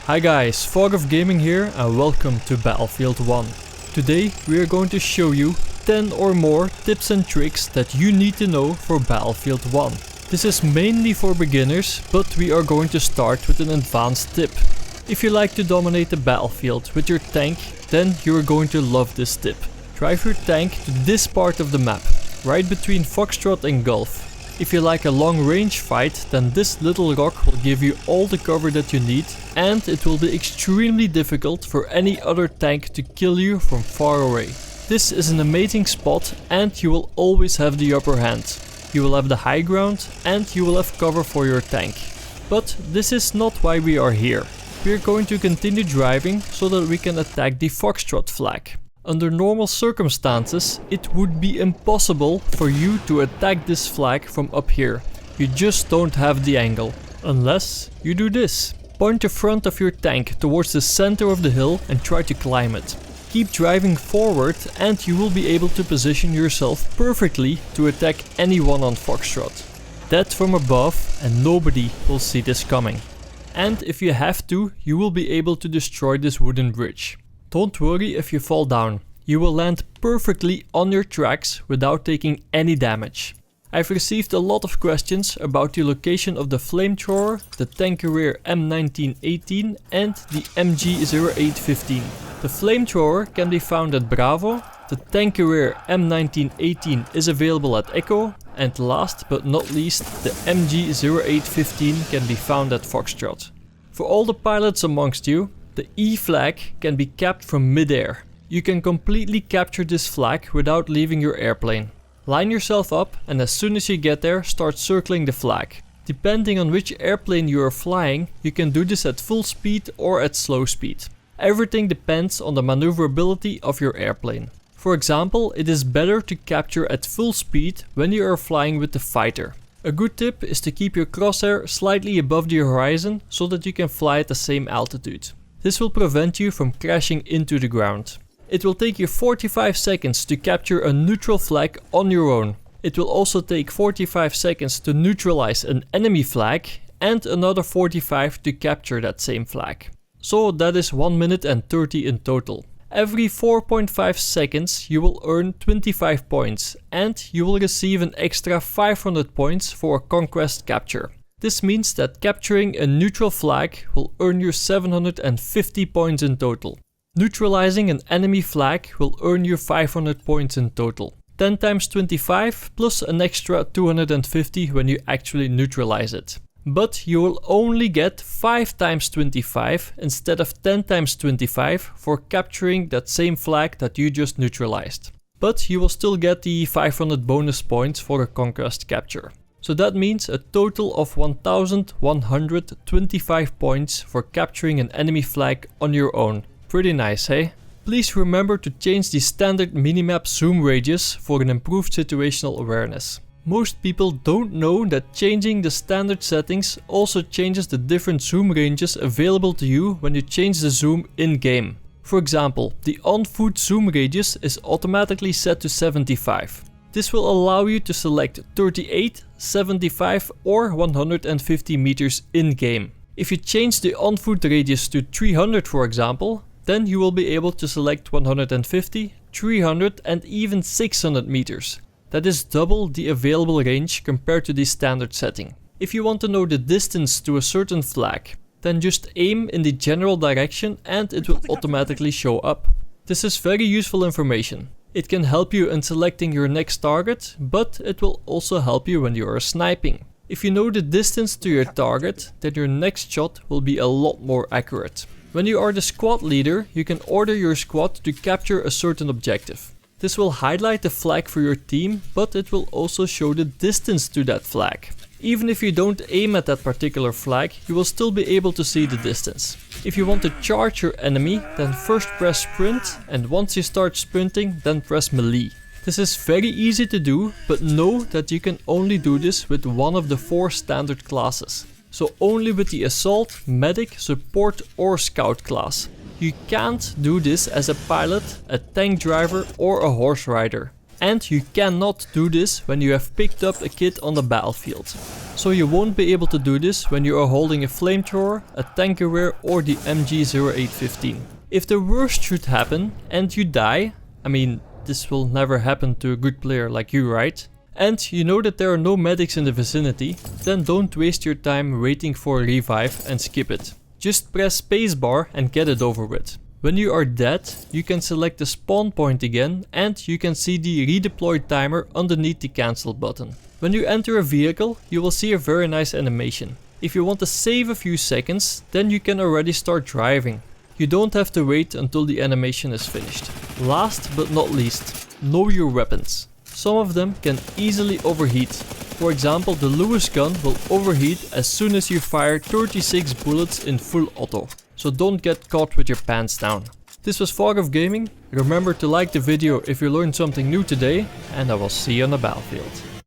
Hi guys, Fog of Gaming here and welcome to Battlefield 1. Today we are going to show you 10 or more tips and tricks that you need to know for Battlefield 1. This is mainly for beginners, but we are going to start with an advanced tip. If you like to dominate the battlefield with your tank, then you are going to love this tip. Drive your tank to this part of the map, right between Foxtrot and Gulf. If you like a long range fight, then this little rock will give you all the cover that you need, and it will be extremely difficult for any other tank to kill you from far away. This is an amazing spot and you will always have the upper hand. You will have the high ground and you will have cover for your tank. But this is not why we are here. We are going to continue driving so that we can attack the Foxtrot flag. Under normal circumstances, it would be impossible for you to attack this flag from up here. You just don't have the angle. Unless you do this. Point the front of your tank towards the center of the hill and try to climb it. Keep driving forward and you will be able to position yourself perfectly to attack anyone on Foxtrot. That from above and nobody will see this coming. And if you have to, you will be able to destroy this wooden bridge. Don't worry if you fall down. You will land perfectly on your tracks without taking any damage. I've received a lot of questions about the location of the flamethrower, the tank carrier M1918 and the MG0815. The flamethrower can be found at Bravo, the tank carrier M1918 is available at Echo, and last but not least, the MG0815 can be found at Foxtrot. For all the pilots amongst you, the E flag can be capped from mid-air. You can completely capture this flag without leaving your airplane. Line yourself up and as soon as you get there, start circling the flag. Depending on which airplane you are flying, you can do this at full speed or at slow speed. Everything depends on the maneuverability of your airplane. For example, it is better to capture at full speed when you are flying with the fighter. A good tip is to keep your crosshair slightly above the horizon so that you can fly at the same altitude. This will prevent you from crashing into the ground. It will take you 45 seconds to capture a neutral flag on your own. It will also take 45 seconds to neutralize an enemy flag and another 45 to capture that same flag. So that is 1 minute and 30 in total. Every 4.5 seconds you will earn 25 points and you will receive an extra 500 points for a conquest capture. This means that capturing a neutral flag will earn you 750 points in total. Neutralizing an enemy flag will earn you 500 points in total. 10 times 25 plus an extra 250 when you actually neutralize it. But you will only get 5 times 25 instead of 10 times 25 for capturing that same flag that you just neutralized. But you will still get the 500 bonus points for a conquest capture. So that means a total of 1125 points for capturing an enemy flag on your own. Pretty nice, hey? Please remember to change the standard minimap zoom radius for an improved situational awareness. Most people don't know that changing the standard settings also changes the different zoom ranges available to you when you change the zoom in-game. For example, the on-foot zoom radius is automatically set to 75. This will allow you to select 38, 75 or 150 meters in-game. If you change the on-foot radius to 300 for example, then you will be able to select 150, 300 and even 600 meters. That is double the available range compared to the standard setting. If you want to know the distance to a certain flag, then just aim in the general direction and it will automatically show up. This is very useful information. It can help you in selecting your next target, but it will also help you when you are sniping. If you know the distance to your target, then your next shot will be a lot more accurate. When you are the squad leader, you can order your squad to capture a certain objective. This will highlight the flag for your team, but it will also show the distance to that flag. Even if you don't aim at that particular flag, you will still be able to see the distance. If you want to charge your enemy, then first press sprint, and once you start sprinting, then press melee. This is very easy to do, but know that you can only do this with one of the 4 standard classes. So only with the assault, medic, support or scout class. You can't do this as a pilot, a tank driver or a horse rider. And you cannot do this when you have picked up a kit on the battlefield. So you won't be able to do this when you are holding a flamethrower, a tank carrier or the MG0815. If the worst should happen and you die, I mean, this will never happen to a good player like you, right? And you know that there are no medics in the vicinity, then don't waste your time waiting for a revive and skip it. Just press spacebar and get it over with. When you are dead, you can select the spawn point again and you can see the redeploy timer underneath the cancel button. When you enter a vehicle, you will see a very nice animation. If you want to save a few seconds, then you can already start driving. You don't have to wait until the animation is finished. Last but not least, know your weapons. Some of them can easily overheat. For example, the Lewis gun will overheat as soon as you fire 36 bullets in full auto. So don't get caught with your pants down. This was Fog of Gaming. Remember to like the video if you learned something new today, and I will see you on the battlefield.